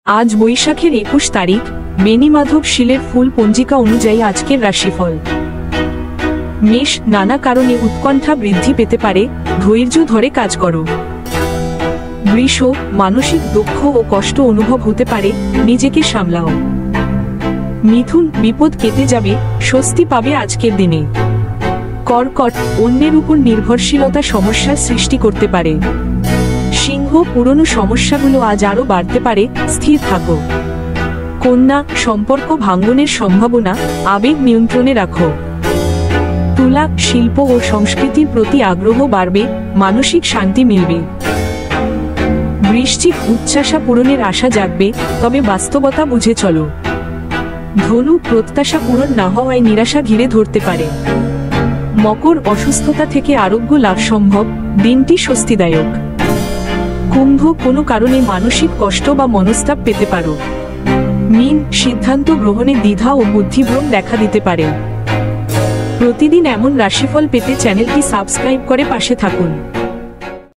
আজ বৈশাখের 21 তারিখ। বেণীমাধব শীলের ফুল পঞ্জিকা অনুযায়ী আজকের রাশিফল। মেষ, নানা কারণে উৎকণ্ঠা বৃদ্ধি পেতে পারে, ধৈর্য ধরে কাজ করো। বৃষ, মানসিক দুঃখ ও কষ্ট অনুভব হতে পারে, নিজেকে সামলাও। মিথুন, বিপদ কেটে যাবে, স্বস্তি পাবে আজকের দিনে। কর্কট, অন্যের উপর নির্ভরশীলতা সমস্যার সৃষ্টি করতে পারে। সিংহ, পুরনো সমস্যাগুলো আজ আরো বাড়তে পারে, স্থির থাকো। কন্যা, সম্পর্ক ভাঙ্গনের সম্ভাবনা, আবেগ নিয়ন্ত্রণে রাখো। তুলা, শিল্প ও সংস্কৃতির প্রতি আগ্রহ বাড়বে, মানসিক শান্তি মিলবে। বৃশ্চিক, উচ্চাশা পূরণের আশা জাগবে, তবে বাস্তবতা বুঝে চলো। ধনু, প্রত্যাশা পূরণ না হওয়ায় নিরাশা ঘিরে ধরতে পারে। মকর, অসুস্থতা থেকে আরোগ্য লাভ সম্ভব, দিনটি স্বস্তিদায়ক। কুম্ভ, কোনো কারণে মানসিক কষ্ট বা মনস্তাপ পেতে পারো। মীন, সিদ্ধান্ত গ্রহণে দ্বিধা ও বুদ্ধিভ্রম দেখা দিতে পারে। প্রতিদিন এমন রাশিফল পেতে চ্যানেলটি সাবস্ক্রাইব করে পাশে থাকুন।